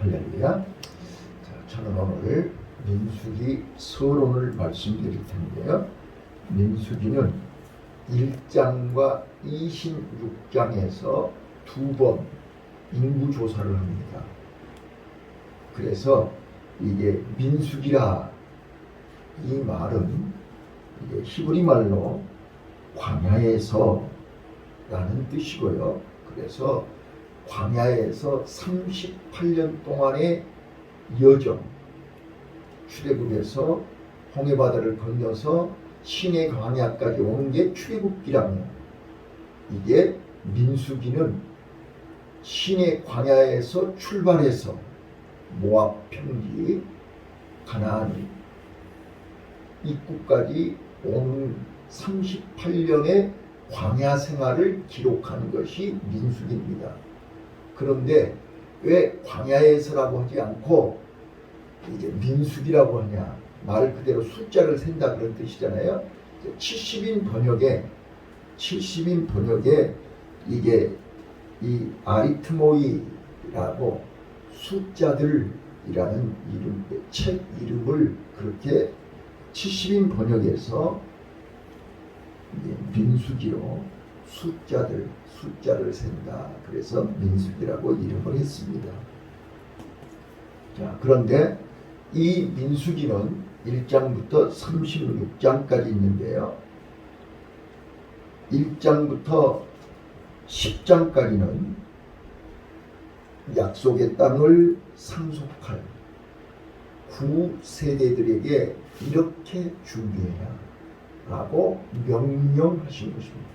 할렐루야. 자, 저는 오늘 민수기 서론을 말씀드릴 텐데요. 민수기는 1장과 26장에서 두 번 인구조사를 합니다. 그래서 이게 민수기라 이 말은 이게 히브리 말로 광야에서 라는 뜻이고요. 그래서 광야에서 38년 동안의 여정, 출애굽에서 홍해바다를 건너서 시내 광야까지 오는 게 출애굽기라며, 이게 민수기는 시내 광야에서 출발해서 모압 평지, 가나안 입구까지 오는 38년의 광야 생활을 기록하는 것이 민수기입니다. 그런데 왜 광야에서라고 하지 않고 이제 민수기라고 하냐? 말 그대로 숫자를 센다 그런 뜻이잖아요. 70인 번역에 이게 이 아리트모이라고 숫자들이라는 책 이름을 그렇게 70인 번역에서 민수기로 숫자를 센다. 그래서 민수기라고 이름을 했습니다. 자, 그런데 이 민수기는 1장부터 36장까지 있는데요. 1장부터 10장까지는 약속의 땅을 상속할 9세대들에게 이렇게 준비해라 라고 명령하신 것입니다.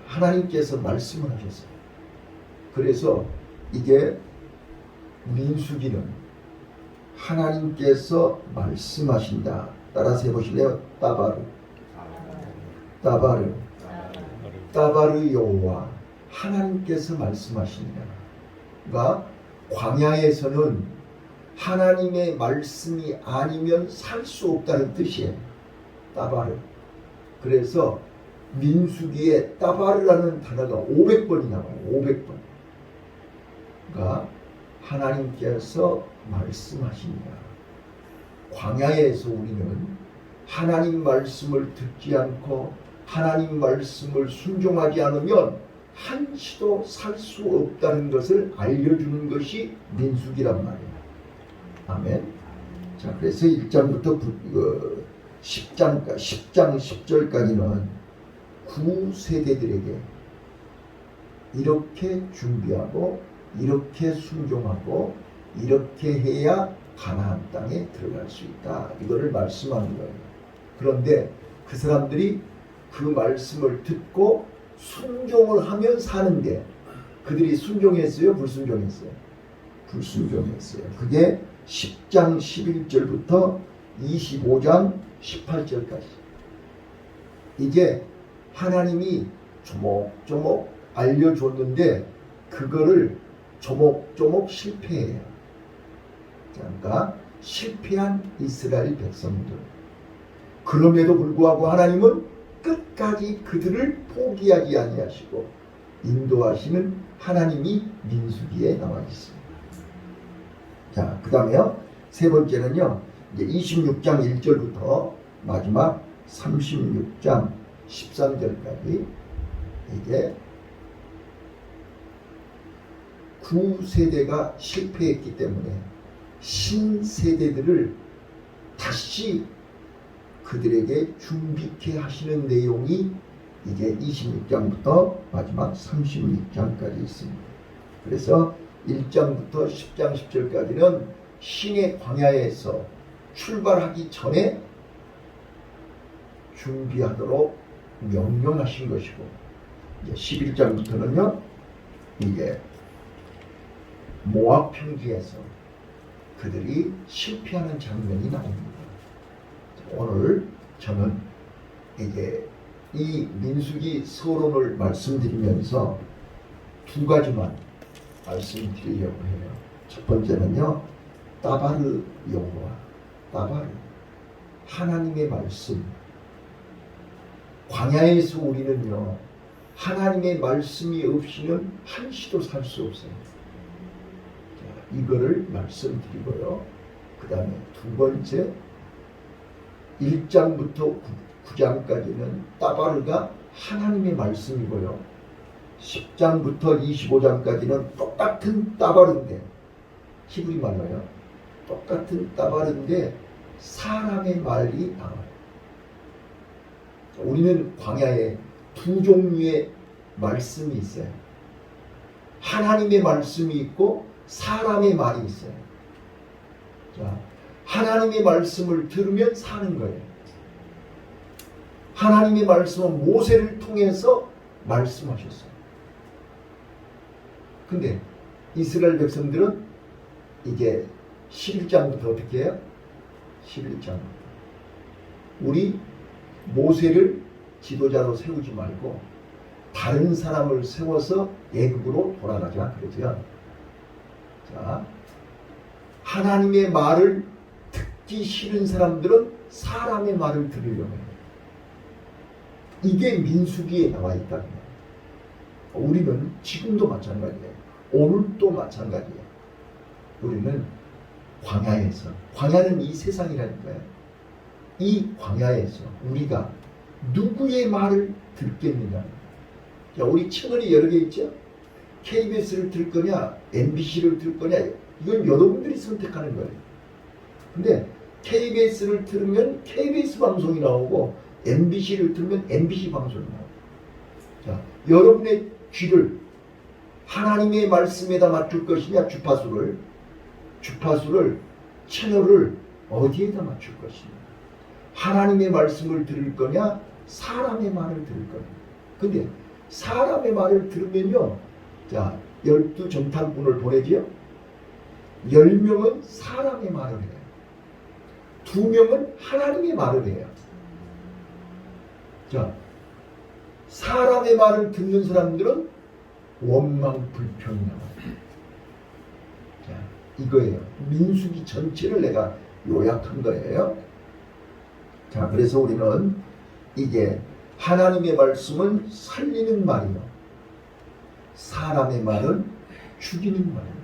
하나님께서 말씀을 하셨어요. 그래서 이게 민수기는 하나님께서 말씀하신다. 따라서 해보실래요? 따바르 여호와, 하나님께서 말씀하신다. 그러니까 광야에서는 하나님의 말씀이 아니면 살 수 없다는 뜻이에요. 따바르. 그래서 민수기에 따바르라는 단어가 500번이 나와요. 500번. 그러니까 하나님께서 말씀하신다. 광야에서 우리는 하나님 말씀을 듣지 않고 하나님 말씀을 순종하지 않으면 한시도 살 수 없다는 것을 알려주는 것이 민수기란 말이에요. 아멘. 자, 그래서 1장부터 10장 10절까지는 9세대들에게 이렇게 준비하고 이렇게 순종하고 이렇게 해야 가나안 땅에 들어갈 수 있다. 이거를 말씀하는 거예요. 그런데 그 사람들이 그 말씀을 듣고 순종을 하면 사는데, 그들이 순종했어요? 불순종했어요? 불순종했어요. 그게 10장 11절부터 25장 18절까지. 이게 하나님이 조목조목 알려줬는데 그거를 조목조목 실패해요. 그러니까 실패한 이스라엘 백성들. 그럼에도 불구하고 하나님은 끝까지 그들을 포기하지 아니하시고 인도하시는 하나님이 민수기에 나와 있습니다. 자, 그 다음에요. 세 번째는요. 이제 26장 1절부터 마지막 36장 13절까지 이게 9세대가 실패했기 때문에 신세대들을 다시 그들에게 준비케 하시는 내용이 이게 26장부터 마지막 36장까지 있습니다. 그래서 1장부터 10장 10절까지는 신의 광야에서 출발하기 전에 준비하도록 명령하신 것이고, 이제 11장부터는요 이게 모압 평지에서 그들이 실패하는 장면이 나옵니다. 오늘 저는 이제 이 민수기 서론을 말씀드리면서 두 가지만 말씀드리려고 해요. 첫 번째는요, 따바르 여호와, 따바르 하나님의 말씀. 광야에서 우리는요 하나님의 말씀이 없이는 한시도 살 수 없어요. 이거를 말씀드리고요. 그 다음에 두 번째 1장부터 9장까지는 따바르가 하나님의 말씀이고요. 10장부터 25장까지는 똑같은 따바르인데, 히브리 말로요. 똑같은 따바르인데 사람의 말이 나와요. 우리는 광야에 두 종류의 말씀이 있어요. 하나님의 말씀이 있고 사람의 말이 있어요. 자, 하나님의 말씀을 들으면 사는 거예요. 하나님의 말씀은 모세를 통해서 말씀하셨어요. 근데 이스라엘 백성들은 이제 11장부터 어떻게 해요? 11장부터 우리 모세를 지도자로 세우지 말고 다른 사람을 세워서 애굽으로 돌아가자 그러죠. 자, 하나님의 말을 듣기 싫은 사람들은 사람의 말을 들으려고 해요. 이게 민수기에 나와 있다는 거예요. 우리는 지금도 마찬가지예요. 오늘도 마찬가지예요. 우리는 광야에서, 광야는 이 세상이라는 거예요. 이 광야에서 우리가 누구의 말을 듣겠느냐. 자, 우리 채널이 여러 개 있죠. KBS를 들 거냐, MBC를 들 거냐, 이건 여러분들이 선택하는 거예요. 근데 KBS를 들으면 KBS 방송이 나오고 MBC를 들으면 MBC 방송이 나오고. 자, 여러분의 귀를 하나님의 말씀에다 맞출 것이냐, 주파수를 채널을 어디에다 맞출 것이냐. 하나님의 말씀을 들을 거냐, 사람의 말을 들을 거냐. 근데 사람의 말을 들으면요, 자, 12정탐꾼을 보내지요. 10명은 사람의 말을 해요. 2명은 하나님의 말을 해요. 자, 사람의 말을 듣는 사람들은 원망 불평이 나와요. 자, 이거예요. 민수기 전체를 내가 요약한 거예요. 자, 그래서 우리는 이게 하나님의 말씀은 살리는 말이요, 사람의 말은 죽이는 말입니다.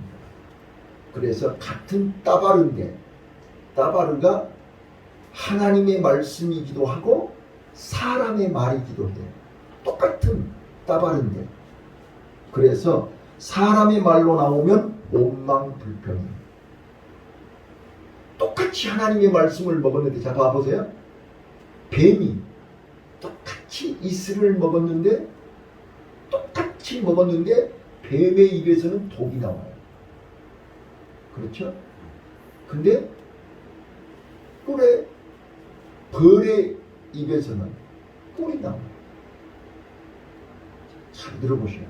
그래서 같은 따바르인데, 따바르가 하나님의 말씀이기도 하고 사람의 말이기도 해요. 똑같은 따바르인데, 그래서 사람의 말로 나오면 원망불평이에요. 똑같이 하나님의 말씀을 먹었는데, 자, 봐보세요. 뱀이 똑같이 이슬을 먹었는데, 똑같이 먹었는데 뱀의 입에서는 독이 나와요. 그렇죠? 근데 벌의 입에서는 꿀이 나와요. 잘 들어보셔야 돼요.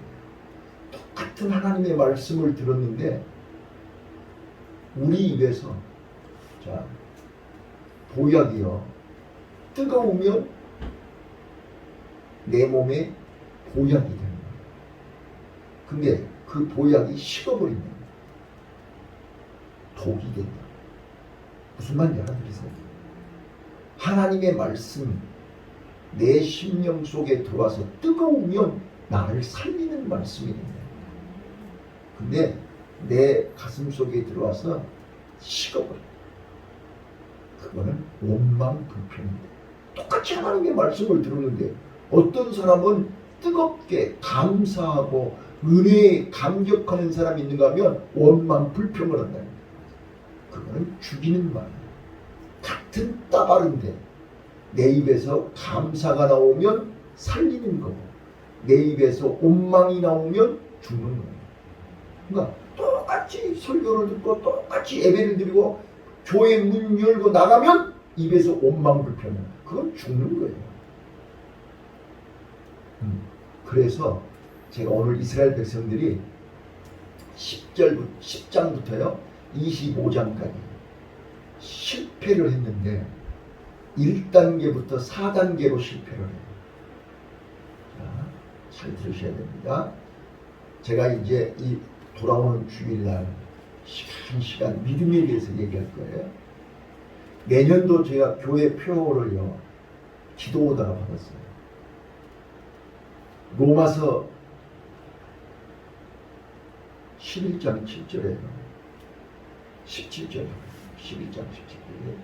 똑같은 하나님의 말씀을 들었는데 우리 입에서, 자, 보약이요, 뜨거우면 내 몸에 보약이 되는 거예요. 근데 그 보약이 식어버리면 독이 된다. 무슨 말인지 알아들으세요? 하나님의 말씀이 내 심령 속에 들어와서 뜨거우면 나를 살리는 말씀이 된다. 근데 내 가슴 속에 들어와서 식어버려. 그거는 원망불평인데, 똑같이 하나님의 말씀을 들었는데 어떤 사람은 뜨겁게 감사하고 은혜에 감격하는 사람이 있는가 하면 원망불평을 한다. 그거는 죽이는 말이에요. 같은 따바른데 내 입에서 감사가 나오면 살리는 거고 내 입에서 원망이 나오면 죽는 거예요. 그러니까 똑같이 설교를 듣고 똑같이 예배를 드리고 교회 문 열고 나가면 입에서 원망불평, 그건 죽는 거예요. 그래서 제가 오늘 이스라엘 백성들이 10장부터요 25장까지 실패를 했는데 1단계부터 4단계로 실패를 해요. 자, 잘 들으셔야 됩니다. 제가 이제 이 돌아오는 주일날 시간 믿음에 대해서 얘기할 거예요. 내년도 제가 교회 표어를요 기도 오다가 받았어요. 로마서 11장 7절에 17절 11장 17절에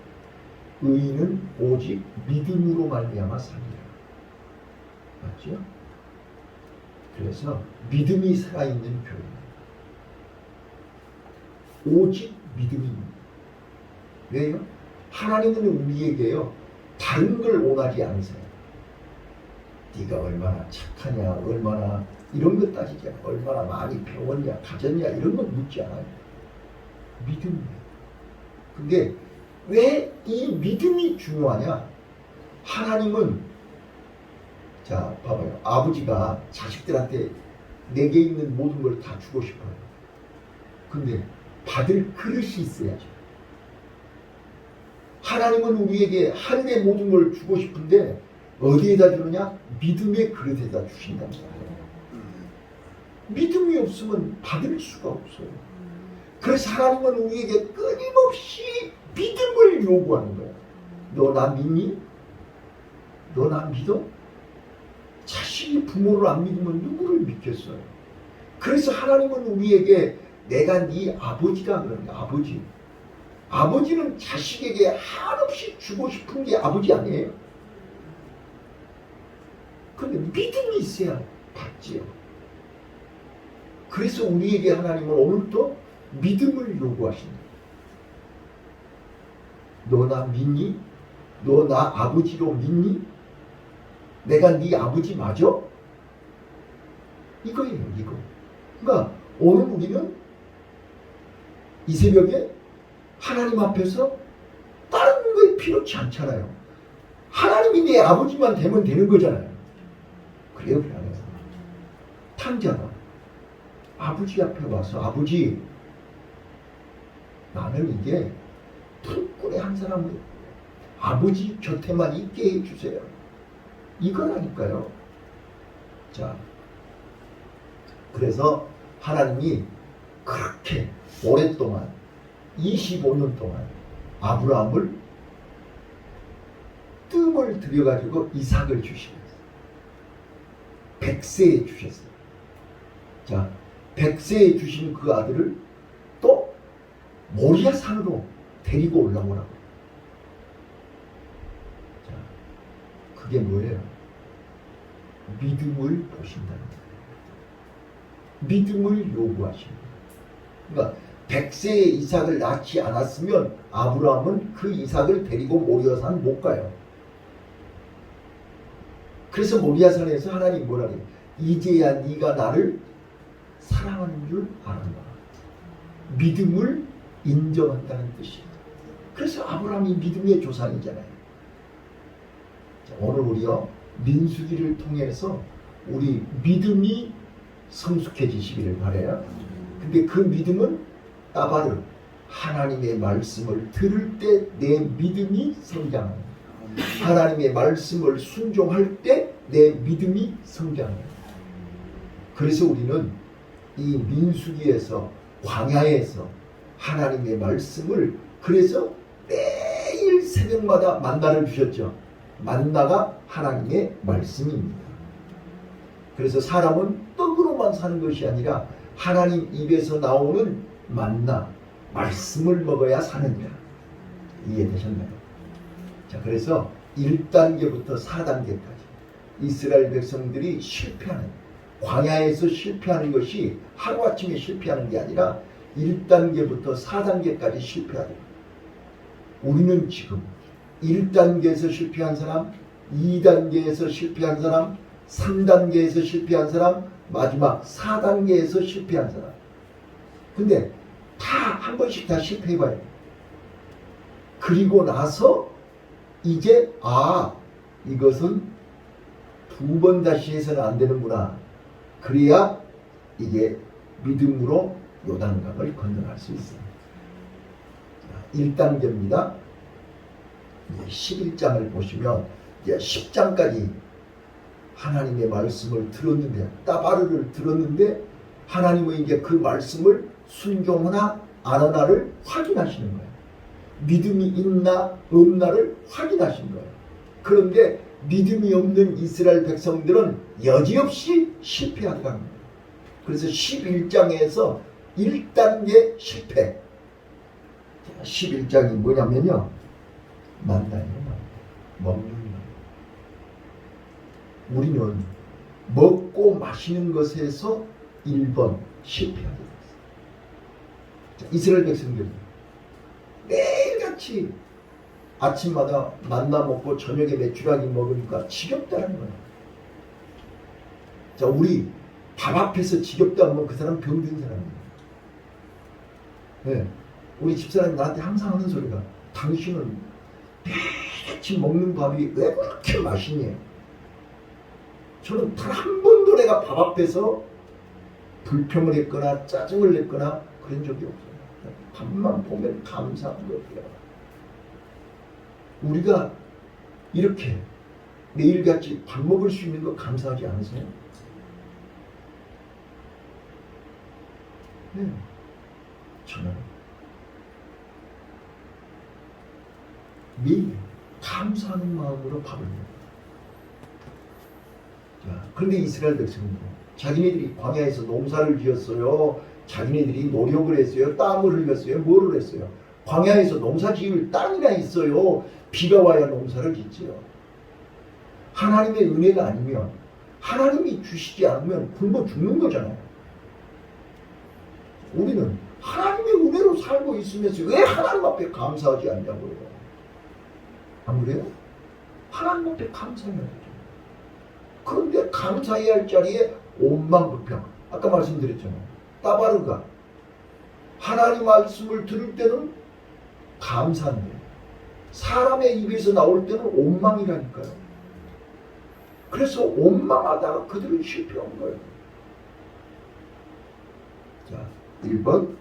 의인은 오직 믿음으로 말미암아 살리라. 맞죠? 그래서 믿음이 살아있는 교회. 오직 믿음입니다. 왜요? 하나님은 우리에게요 다른 걸 원하지 않으세요. 네가 얼마나 착하냐, 얼마나 이런 것 따지지 않아요. 얼마나 많이 배웠냐, 가졌냐 이런 건 묻지 않아요. 믿음이에요. 근데 왜 이 믿음이 중요하냐? 하나님은 자 봐봐요. 아버지가 자식들한테 내게 있는 모든 걸 다 주고 싶어요. 근데 받을 그릇이 있어야죠. 하나님은 우리에게 하늘의 모든 걸 주고 싶은데 어디에다 주느냐? 믿음의 그릇에다 주신단 말이에요. 믿음이 없으면 받을 수가 없어요. 그래서 하나님은 우리에게 끊임없이 믿음을 요구하는 거예요. 너 나 믿니? 너 나 믿어? 자식이 부모를 안 믿으면 누구를 믿겠어요? 그래서 하나님은 우리에게 내가 네 아버지가 그러는 거야. 아버지. 아버지는 자식에게 한없이 주고 싶은 게 아버지 아니에요? 그런데 믿음이 있어야 받지요. 그래서 우리에게 하나님은 오늘도 믿음을 요구하신다. 너 나 믿니? 너 나 아버지로 믿니? 내가 네 아버지 맞아? 이거예요, 이거. 그러니까 오늘 우리는 이 새벽에 하나님 앞에서 다른 거에 필요치 않잖아요. 하나님이 내 아버지만 되면 되는 거잖아요. 그래요, 그래요. 탕자가 아버지 앞에 와서 아버지 나는 이제 품꾼의 한 사람을 아버지 곁에만 있게 해주세요. 이거라니까요. 자, 그래서 하나님이 그렇게 오랫동안 25년 동안 아브라함을 뜸을 들여가지고 이삭을 주시면서 100세에 주셨어요. 자, 100세에 주신 그 아들을 또 모리아 산으로 데리고 올라오라고. 자, 그게 뭐예요? 믿음을 보신다는 거예요. 믿음을 요구하십니다. 그러니까 100세에 이삭을 낳지 않았으면 아브라함은 그 이삭을 데리고 모리아산 못 가요. 그래서 모리아산에서 하나님 뭐라 그래요? 이제야 네가 나를 사랑하는 줄 알았나. 믿음을 인정한다는 뜻이에요. 그래서 아브라함이 믿음의 조상이잖아요. 자, 오늘 우리요 민수기를 통해서 우리 믿음이 성숙해지시기를 바라요. 근데 그 믿음은 따바르 하나님의 말씀을 들을 때 내 믿음이 성장하는 거예요. 하나님의 말씀을 순종할 때 내 믿음이 성장해요. 그래서 우리는 이 민수기에서 광야에서 하나님의 말씀을 그래서 매일 새벽마다 만나를 주셨죠. 만나가 하나님의 말씀입니다. 그래서 사람은 떡으로만 사는 것이 아니라 하나님 입에서 나오는 만나 말씀을 먹어야 사느니라. 이해되셨나요? 자, 그래서 1단계부터 4단계까지 이스라엘 백성들이 실패하는 광야에서 실패하는 것이 하루아침에 실패하는 게 아니라 1단계부터 4단계까지 실패하는 우리는 지금 1단계에서 실패한 사람, 2단계에서 실패한 사람, 3단계에서 실패한 사람, 마지막 4단계에서 실패한 사람. 근데 다 한 번씩 다 실패해봐요. 그리고 나서 이제 이것은 2번 다시 해서는 안 되는구나. 그래야 이게 믿음으로 요단강을 건너갈 수 있습니다. 1단계입니다. 11장을 보시면 이제 10장까지 하나님의 말씀을 들었는데 따바르를 들었는데 하나님은 이제 그 말씀을 순종하나 안 하나를 확인하시는 거예요. 믿음이 있나 없나를 확인하신 거예요. 그런데 믿음이 없는 이스라엘 백성들은 여지없이 실패하더라는 거예요. 그래서 11장에서 1단계 실패, 11장이 뭐냐면요. 만나요. 먹는 것. 우리는 먹고 마시는 것에서 1번 실패하게 됐어요. 이스라엘 백성들이 매일같이 아침마다 만나 먹고 저녁에 메추라기 먹으니까 지겹다는 거예요. 자, 우리 밥 앞에서 지겹다 하면 그 사람 병든 사람이에요. 네. 우리 집사람이 나한테 항상 하는 소리가 당신은 매일같이 먹는 밥이 왜 그렇게 맛있니? 저는 단 한 번도 내가 밥 앞에서 불평을 했거나 짜증을 냈거나 그런 적이 없어요. 밥만 보면 감사한 거예요. 우리가 이렇게 매일같이 밥 먹을 수 있는 거 감사하지 않으세요? 네. 저는 매일 감사하는 마음으로 밥을 먹어요. 자, 그런데 이스라엘 백성은 자기네들이 광야에서 농사를 지었어요. 자기네들이 노력을 했어요. 땀을 흘렸어요. 뭐를 했어요? 광야에서 농사 지을 땅이나 있어요. 비가 와야 농사를 짓지요. 하나님의 은혜가 아니면, 하나님이 주시지 않으면 굶어 죽는 거잖아요. 우리는 하나님의 은혜로 살고 있으면서 왜 하나님 앞에 감사하지 않냐고요. 안 그래요? 하나님 앞에 감사해야 되죠. 그런데 감사해야 할 자리에 오만불평. 아까 말씀드렸잖아요. 따바르가 하나님 말씀을 들을 때는 감사인데 사람의 입에서 나올 때는 원망이라니까요. 그래서 원망하다가 그들은 실패한 거예요. 자, 1번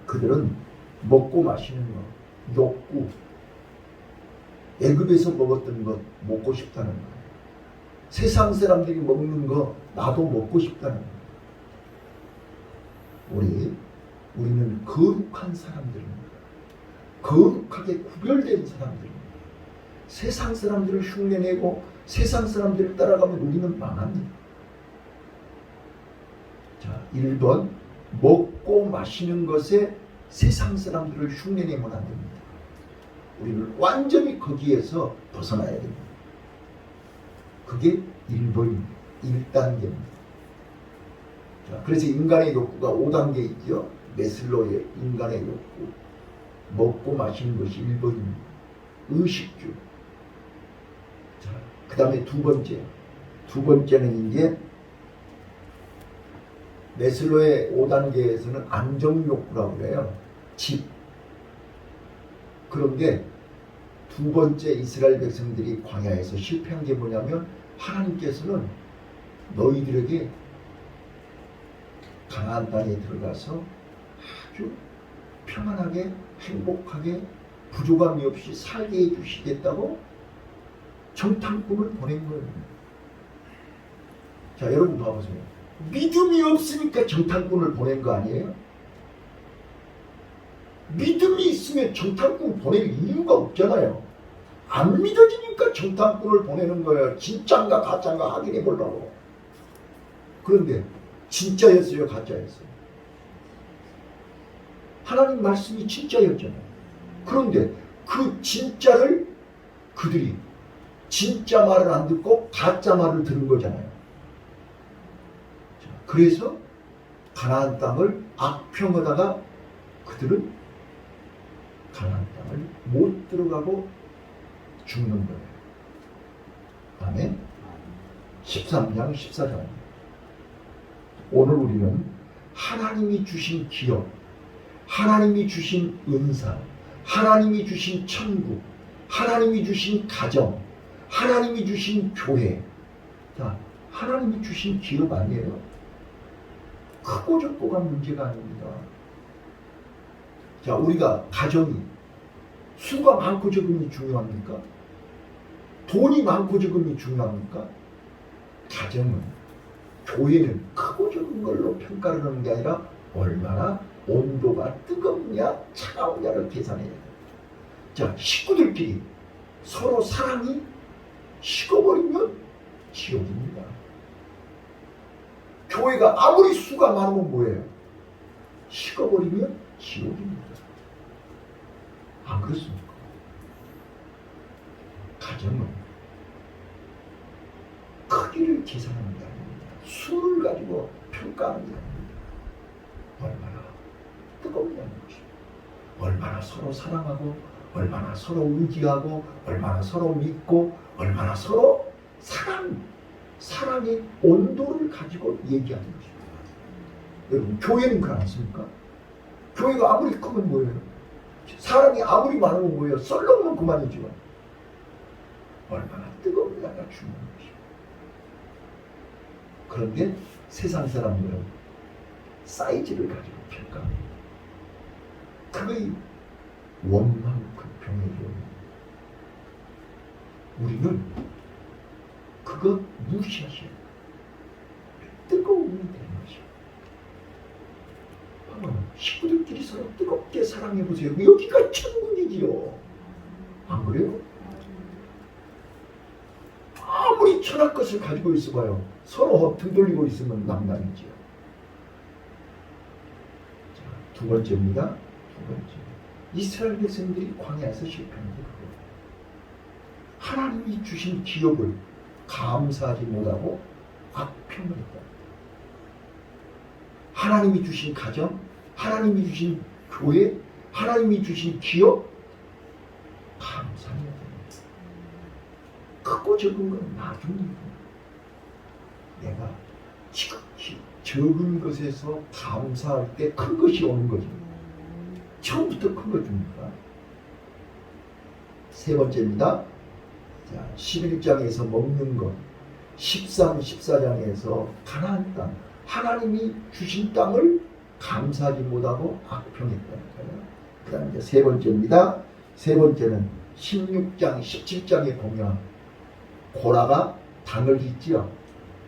그들은 먹고 마시는 것, 욕구, 애굽에서 먹었던 것 먹고 싶다는 것, 세상 사람들이 먹는 거 나도 먹고 싶다는 것. 우리는 거룩한 사람들입니다. 거룩하게 구별된 사람들입니다. 세상 사람들을 흉내내고 세상 사람들을 따라가면 우리는 망합니다. 자, 1번 먹고 마시는 것에 세상 사람들을 흉내내면 안 됩니다. 우리는 완전히 거기에서 벗어나야 됩니다. 그게 1번입니다. 1단계입니다. 자, 그래서 인간의 욕구가 5단계 있죠. 메슬로의 인간의 욕구. 먹고 마시는 것이 1번입니다. 의식주. 자, 그 다음에 두 번째는 이제 메슬로의 5단계에서는 안정욕구라고 그래요. 집. 그런데 두 번째 이스라엘 백성들이 광야에서 실패한 게 뭐냐면 하나님께서는 너희들에게 가나안 땅에 들어가서 아주 평안하게 행복하게 부족함이 없이 살게 해주시겠다고 정탐꾼을 보낸 거예요. 자, 여러분 봐보세요. 믿음이 없으니까 정탐꾼을 보낸 거 아니에요? 믿음이 있으면 정탐꾼 보낼 이유가 없잖아요. 안 믿어지니까 정탐꾼을 보내는 거예요. 진짜인가 가짜인가 확인해 보려고. 그런데 진짜였어요, 가짜였어요? 하나님 말씀이 진짜였잖아요. 그런데 그 진짜를 그들이 진짜 말을 안 듣고 가짜 말을 들은 거잖아요. 그래서 가나안 땅을 악평하다가 그들은 가나안 땅을 못 들어가고 죽는 거예요. 아멘. 13장 14장. 오늘 우리는 하나님이 주신 기업, 하나님이 주신 은사, 하나님이 주신 천국, 하나님이 주신 가정, 하나님이 주신 교회. 자, 하나님이 주신 기업 아니에요? 크고 작고가 문제가 아닙니다. 자, 우리가 가정이 수가 많고 적음이 중요합니까? 돈이 많고 적음이 중요합니까? 가정은, 교회는 크고 적은 걸로 평가를 하는 게 아니라 얼마나 온도가 뜨겁냐 차가우냐를 계산해야 돼요. 자, 식구들끼리 서로 사랑이 식어버리면 지옥입니다. 교회가 아무리 수가 많으면 뭐예요? 식어버리면 지옥입니다. 안 그렇습니까? 가정은 크기를 계산하는 게 아닙니다. 수를 가지고 평가하는 게 아닙니다. 얼마나 뜨겁냐는 것입니다. 얼마나 서로 사랑하고, 얼마나 서로 의지하고, 얼마나 서로 믿고, 얼마나 서로 사랑의 온도를 가지고 얘기하는 것입니다. 여러분, 교회는 그렇지 않습니까? 교회가 아무리 크면 뭐예요? 사람이 아무리 많으면 뭐예요? 썰렁면 그만이지만 얼마나 뜨겁냐가 중요한 것입니다. 그런데 세상 사람들은 사이즈를 가지고 평가합니다. 그의 원망극병의 이름입니다. 우리는 그거 무시하셔야 돼요. 뜨거움이 되는 것이요. 식구들끼리 서로 뜨겁게 사랑해보세요. 여기가 천국이지요. 안 그래요? 아무리 천하 것을 가지고 있어봐요. 서로 등 돌리고 있으면 낭낭이지요. 자, 두 번째입니다. 두 번째. 이스라엘 백성들이 광야에서 실패한 게 그거예요. 하나님이 주신 기업을 감사하지 못하고 악평을 했다. 하나님이 주신 가정, 하나님이 주신 교회, 하나님이 주신 기업 감사해야 됩니다. 크고 적은 건 나중입니다. 내가 지극히 적은 것에서 감사할 때 큰 것이 오는 거죠. 처음부터 큰 거 줍니까? 세 번째입니다. 자, 11장에서 먹는 것, 13, 14장에서 가나안 땅, 하나님이 주신 땅을 감사하지 못하고 악평했다니까요. 그 다음에 이제 세 번째입니다. 세 번째는 16장, 17장에 보면 고라가 당을 짓지요.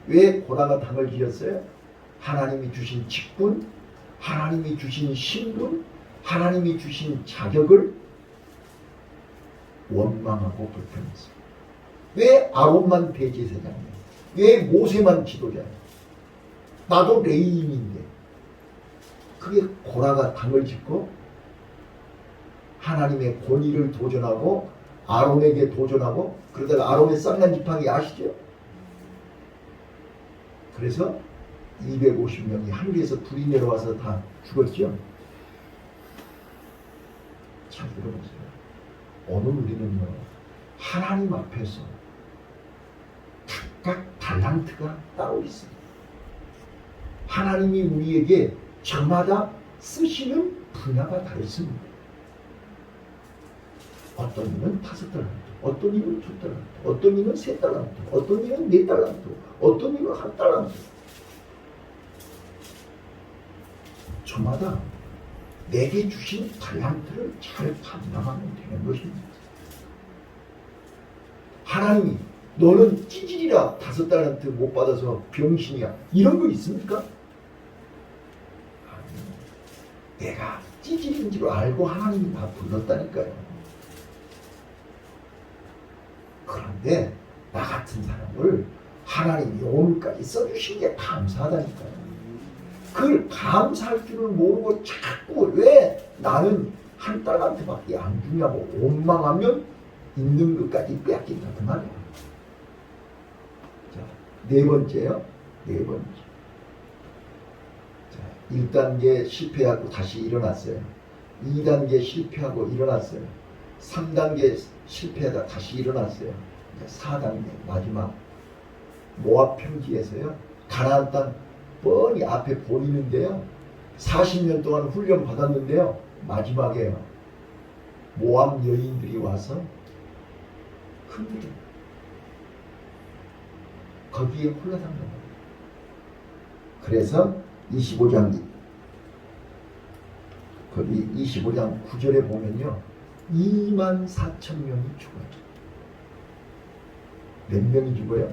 왜 고라가 당을 지었어요? 하나님이 주신 직분, 하나님이 주신 신분, 하나님이 주신 자격을 원망하고 불평했어요. 왜 아론만 대제사장이에요? 왜 모세만 지도자예요? 나도 레위인인데. 그게 고라가 당을 짓고 하나님의 권위를 도전하고 아론에게 도전하고 그러다가 아론의 쌍난 지팡이 아시죠? 그래서 250명이 하늘에서 불이 내려와서 다 죽었죠. 참 들어보세요. 오늘 우리는요, 하나님 앞에서 각각 달란트가 따로 있습니다. 하나님이 우리에게 저마다 쓰시는 분야가 다르습니다. 어떤 이는 5달란트, 어떤 이는 2달란트, 어떤 이는 3달란트, 어떤 이는 4달란트, 어떤 이는 1달란트. 저마다 내게 주신 달란트를 잘 감당하면 되는 것입니다. 하나님이 너는 찌질이라 5달란트 못 받아서 병신이야, 이런 거 있습니까? 아니, 내가 찌질인 줄 알고 하나님이 나 불렀다니까요. 그런데 나 같은 사람을 하나님이 오늘까지 써주신 게 감사하다니까요. 그걸 감사할 줄을 모르고 자꾸 왜 나는 1달란트밖에 안 주냐고 원망하면 있는 것까지 빼앗긴다 그 말이야. 자, 네 번째요. 네 번째. 자, 1단계 실패하고 다시 일어났어요. 2단계 실패하고 일어났어요. 3단계 실패하다 다시 일어났어요. 4단계 마지막 모압 평지에서요. 가나안 땅 뻔히 앞에 보이는데요. 40년 동안 훈련 받았는데요. 마지막에 모압 여인들이 와서 흔들어 거기에 홀라당는 거예요. 그래서 25장 거기 25장 9절에 보면요. 24,000명이 죽어요. 몇 명이 죽어요?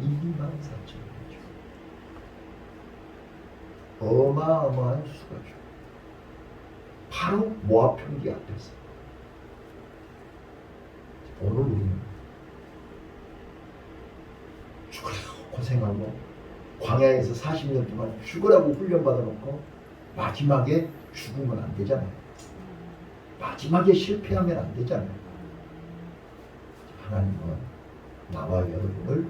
24,000명이 죽어요. 어마어마한 수가 죽어요. 바로 모압 평지 앞에서. 오늘 우리는 죽으라고 고생하고 광야에서 40년 동안 죽으라고 훈련받아놓고 마지막에 죽으면 안 되잖아요. 마지막에 실패하면 안 되잖아요. 하나님은 나와 여러분을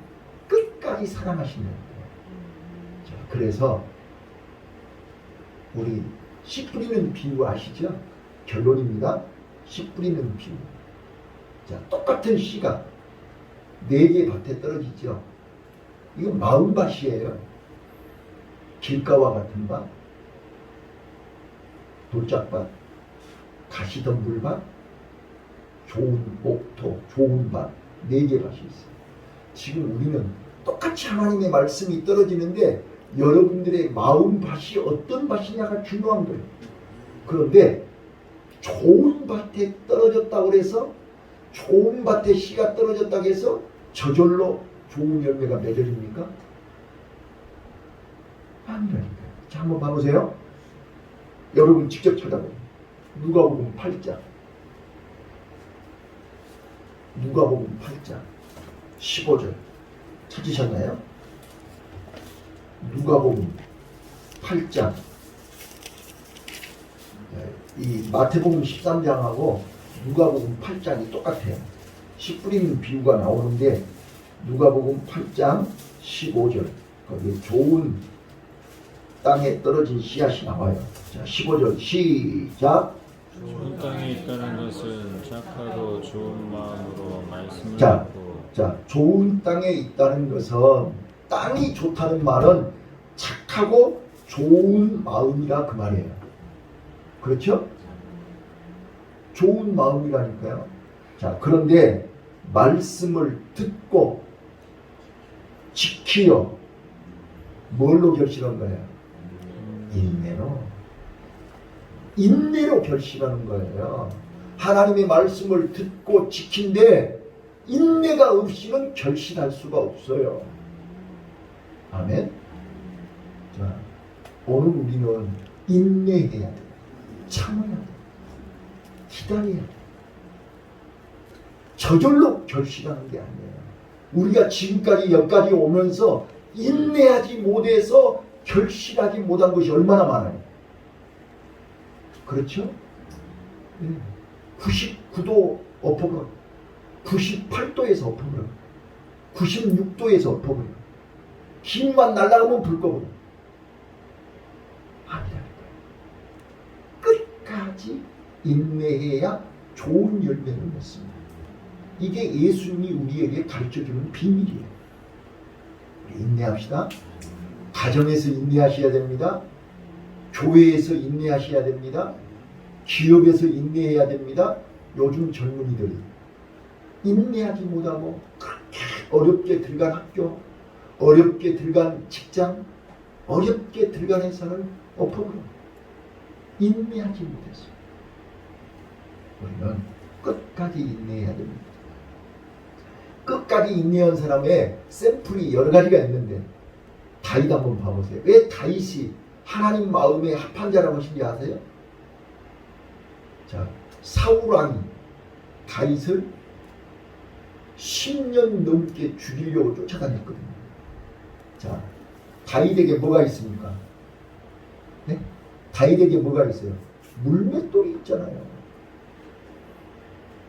끝까지 사랑하신다는 거예요. 자, 그래서 우리 씨 뿌리는 비유 아시죠? 결론입니다. 씨 뿌리는 비유. 자, 똑같은 씨가 4개 밭에 떨어지죠. 이건 마음밭이에요. 길가와 같은 밭, 돌짝밭, 가시덤불밭, 좋은 목토, 좋은 밭, 4개 밭이 있어요. 지금 우리는 똑같이 하나님의 말씀이 떨어지는데 여러분들의 마음밭이 어떤 밭이냐가 중요한 거예요. 그런데 좋은 밭에 떨어졌다고 해서 좋은 밭에 씨가 떨어졌다고 해서 저절로 좋은 열매가 맺어집니까? 아니라니까요. 자, 한번 봐보세요. 여러분 직접 찾아보세요. 누가복음 8장. 누가복음 8장 15절 찾으셨나요? 누가복음 8장. 이 마태복음 13장하고 누가복음 8장이 똑같아요. 씨 뿌리는 비유가 나오는데 누가복음 8장 15절 거기 좋은 땅에 떨어진 씨앗이 나와요. 자, 15절 시작. 좋은 땅에 있다는 것은 착하고 좋은 마음으로 말씀을 자, 듣고 좋은 땅에 있다는 것은 땅이 좋다는 말은 착하고 좋은 마음이라 그 말이에요. 그렇죠? 좋은 마음이라니까요. 자, 그런데 말씀을 듣고 지키려 뭘로 결실한 거예요? 인내로 결실하는 거예요. 하나님의 말씀을 듣고 지킨데 인내가 없이는 결실할 수가 없어요. 아멘. 자, 오늘 우리는 인내해야 돼요. 참아야 돼요. 기다려야 돼요. 저절로 결실하는 게 아니에요. 우리가 지금까지 여기까지 오면서 인내하지 못해서 결실하지 못한 것이 얼마나 많아요. 그렇죠? 99도 엎어버려, 98도에서 엎어버려, 96도에서 엎어버려, 힘만 날아가면 불 꺼버려. 아니라니까요. 끝까지 인내해야 좋은 열매를 맺습니다. 이게 예수님이 우리에게 가르쳐주는 비밀이에요. 우리 인내합시다. 가정에서 인내하셔야 됩니다. 교회에서 인내하셔야 됩니다. 기업에서 인내해야 됩니다. 요즘 젊은이들이 인내하지 못하고 그렇게 어렵게 들어간 학교, 어렵게 들어간 직장, 어렵게 들어간 회사는 엎어버려. 인내하지 못했어요. 우리는 끝까지 인내해야 됩니다. 끝까지 인내한 사람의 샘플이 여러 가지가 있는데 다윗 한번 봐보세요. 왜 다윗이 하나님 마음에 합한 자라고 하신지 아세요? 자, 사울왕이 다윗을 10년 넘게 죽이려고 쫓아다녔거든요. 자, 다윗에게 뭐가 있습니까? 네? 다윗에게 뭐가 있어요? 물맷돌이 있잖아요.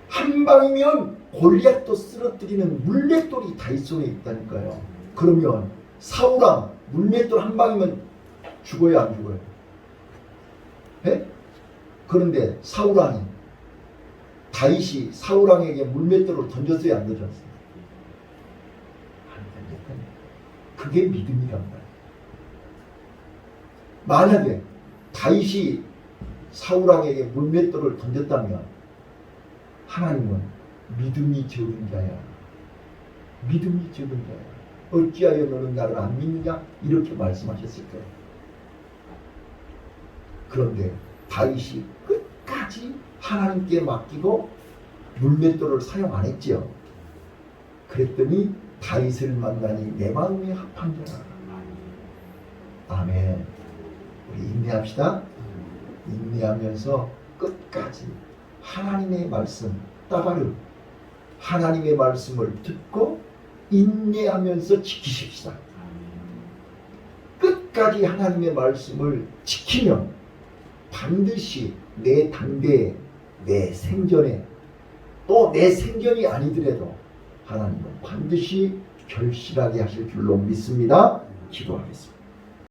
한 방이면 골리앗도 쓰러뜨리는 물맷돌이 다윗 손에 있다니까요. 그러면 사울왕 물맷돌 한 방이면 죽어요, 안 죽어요? 네? 그런데 사울왕이 다윗이 사울왕에게 물맷돌을 던졌어요, 안 던졌어요? 안 던졌다니. 그게 믿음이란 말이에요. 만약에 다윗이 사울왕에게 물맷돌을 던졌다면 하나님은 믿음이 적은 자야, 믿음이 적은 자야, 어찌하여 너는 나를 안 믿느냐, 이렇게 말씀하셨을 거예요. 그런데 다윗이 끝까지 하나님께 맡기고 물맷돌을 사용 안 했죠. 그랬더니 다윗을 만나니 내 마음에 합한 자라. 아멘. 우리 인내합시다. 인내하면서 끝까지 하나님의 말씀 따바르 하나님의 말씀을 듣고 인내하면서 지키십시다. 끝까지 하나님의 말씀을 지키면 반드시 내 당대에 내 생전에 또 내 생전이 아니더라도 하나님은 반드시 결실하게 하실 줄로 믿습니다. 기도하겠습니다.